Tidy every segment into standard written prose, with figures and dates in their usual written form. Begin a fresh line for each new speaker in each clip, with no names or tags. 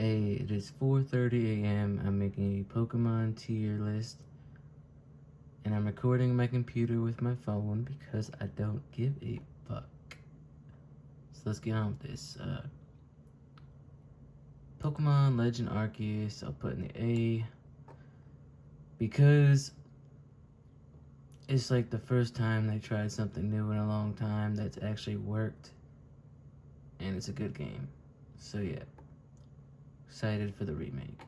Hey, it is 4:30 a.m. I'm making a Pokemon tier list, and I'm recording my computer with my phone because I don't give a fuck. So let's get on with this. Pokemon Legend Arceus, I'll put in the A because it's like the first time they tried something new in a long time that's actually worked, and it's a good game. So yeah. Excited for the remake.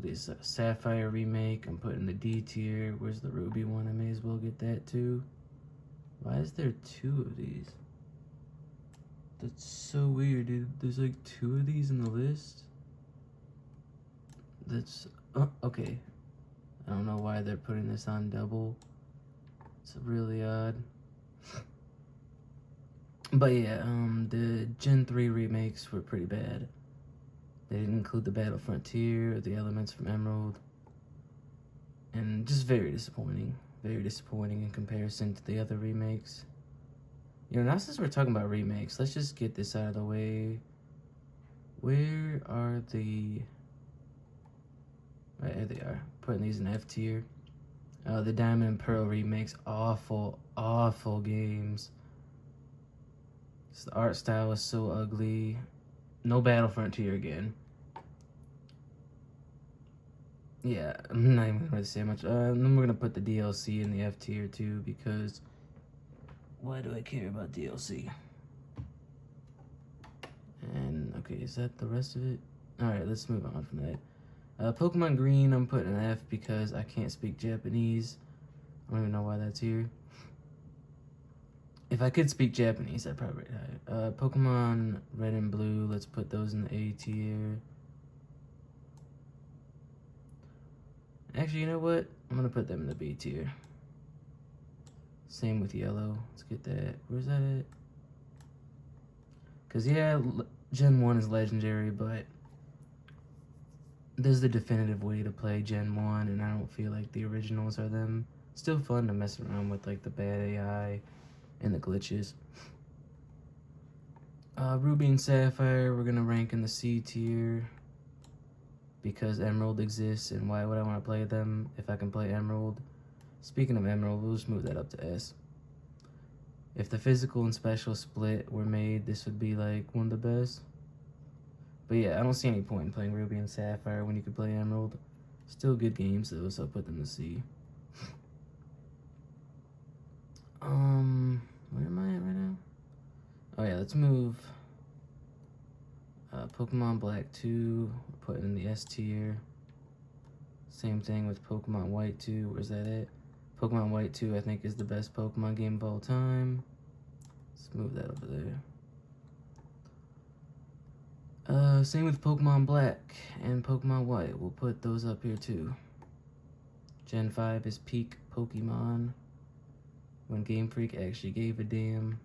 This Sapphire remake, I'm putting the D tier. Where's the Ruby one? I may as well get that too. Why is there two of these? That's so weird, dude. There's like two of these in the list. That's okay. I don't know why they're putting this on double. It's really odd. But yeah, the Gen 3 remakes were pretty bad. They didn't include the Battle Frontier or the elements from Emerald. And just very disappointing. Very disappointing in comparison to the other remakes. You know, now since we're talking about remakes, let's just get this out of the way. Where are the... Right, there they are. Putting these in F tier. The Diamond and Pearl remakes. Awful, awful games. The art style is so ugly. No Battle Frontier again. Yeah, I'm not even gonna say much. Then we're gonna put the DLC in the F tier too, because why do I care about DLC? And okay, is that the rest of it? Alright, let's move on from that. Pokemon Green, I'm putting an F because I can't speak Japanese. I don't even know why that's here. If I could speak Japanese, I'd probably rate higher. Pokemon Red and Blue, let's put those in the A tier. Actually, you know what? I'm gonna put them in the B tier. Same with Yellow. Let's get that. Where's that at? Because, yeah, Gen 1 is legendary, but there's the definitive way to play Gen 1, and I don't feel like the originals are them. Still fun to mess around with, like, the bad AI and the glitches. Ruby and Sapphire, we're gonna rank in the C tier because Emerald exists, and why would I want to play them if I can play Emerald? Speaking of Emerald, we'll just move that up to S. If the physical and special split were made, this would be like one of the best. But yeah, I don't see any point in playing Ruby and Sapphire when you could play Emerald. Still good games though, so I'll put them to C. Where am I at right now? Oh yeah, let's move Pokemon Black 2, put it in the S tier. Same thing with Pokemon White 2, where's that at? Pokemon White 2 I think is the best Pokemon game of all time. Let's move that over there. Same with Pokemon Black and Pokemon White. We'll put those up here too. Gen 5 is peak Pokemon, when Game Freak actually gave a damn.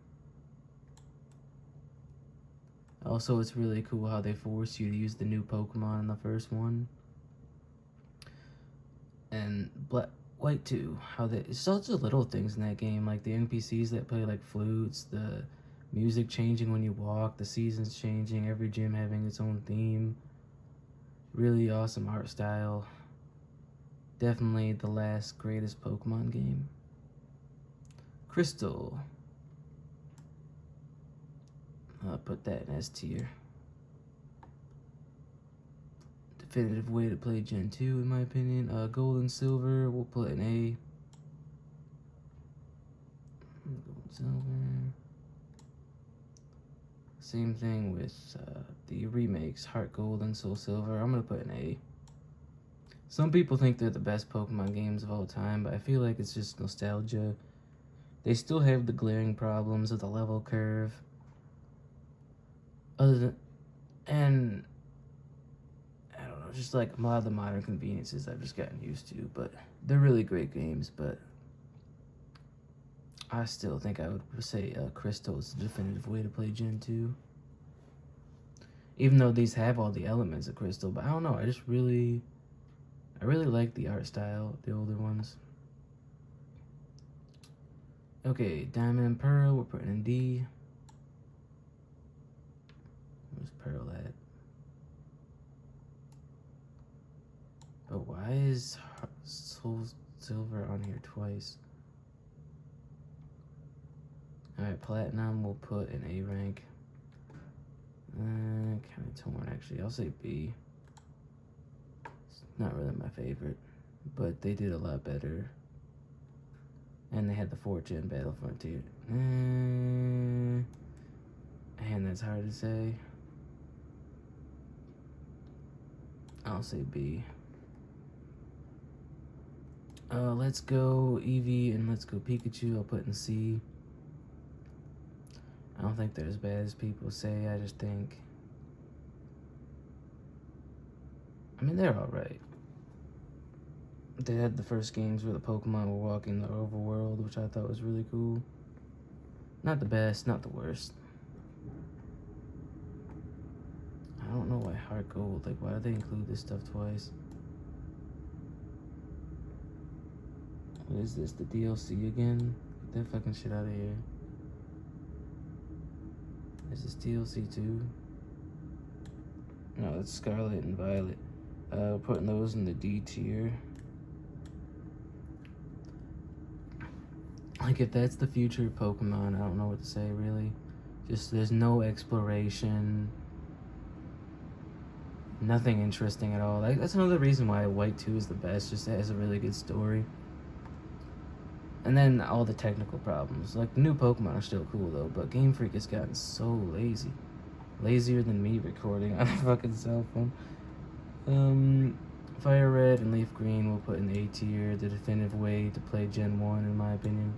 Also, it's really cool how they force you to use the new Pokemon in the first one. And White 2, how they, it's such little things in that game, like the NPCs that play like flutes, the music changing when you walk, the seasons changing, every gym having its own theme. Really awesome art style. Definitely the last greatest Pokemon game. Crystal. I'll put that in S tier. Definitive way to play Gen 2 in my opinion. Gold and Silver, we'll put an A. Gold and Silver. Same thing with the remakes, Heart Gold and Soul Silver. I'm gonna put an A. Some people think they're the best Pokemon games of all time, but I feel like it's just nostalgia. They still have the glaring problems of the level curve. And I don't know, just like a lot of the modern conveniences I've just gotten used to, but they're really great games. But I still think I would say Crystal is the definitive way to play Gen 2. Even though these have all the elements of Crystal, but I don't know, I really like the art style, the older ones. Okay, Diamond and Pearl, we're putting in D. Where's Pearl at? is Soul Silver on here twice? Alright, Platinum we'll put in A rank. Kind of torn actually. I'll say B. It's not really my favorite, but they did a lot better. And they had the 4th gen Battle Frontier. And that's hard to say. I'll say B. Let's go Eevee and let's go Pikachu. I'll put in C. I don't think they're as bad as people say. I just think, I mean, they're alright. They had the first games where the Pokemon were walking the overworld, which I thought was really cool. Not the best, not the worst. I don't know why Heart Gold, like why did they include this stuff twice? What is this, the DLC again? Get that fucking shit out of here. Is this DLC too? No, it's Scarlet and Violet. Putting those in the D tier. Like, if that's the future of Pokemon, I don't know what to say, really. Just, there's no exploration. Nothing interesting at all. Like, that's another reason why White 2 is the best. Just, it has a really good story. And then all the technical problems. Like, the new Pokemon are still cool, though, but Game Freak has gotten so lazy. Lazier than me recording on a fucking cell phone. Fire Red and Leaf Green we'll put in A tier. The definitive way to play Gen 1, in my opinion.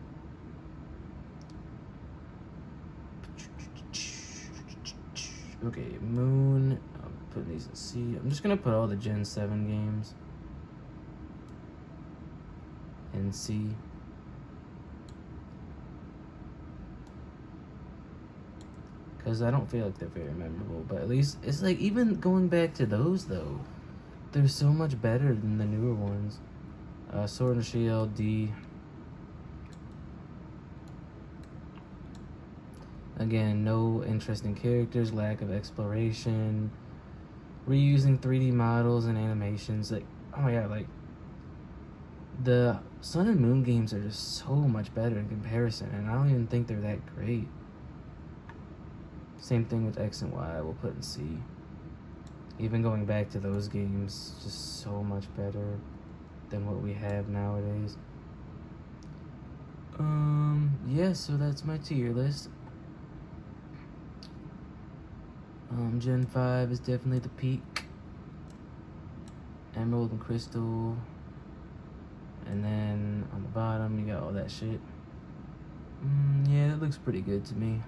Okay, Moon. I'm putting these in C. I'm just gonna put all the Gen 7 games in C. Because I don't feel like they're very memorable, but at least it's like, even going back to those though, they're so much better than the newer ones. Sword and Shield, D. Again, no interesting characters, lack of exploration, reusing 3D models and animations. Like, oh my god, like, the Sun and Moon games are just so much better in comparison, and I don't even think they're that great. Same thing with X and Y, we'll put in C. Even going back to those games, just so much better than what we have nowadays. Yeah, so that's my tier list. Gen 5 is definitely the peak. Emerald and Crystal. And then on the bottom, you got all that shit. Yeah, that looks pretty good to me.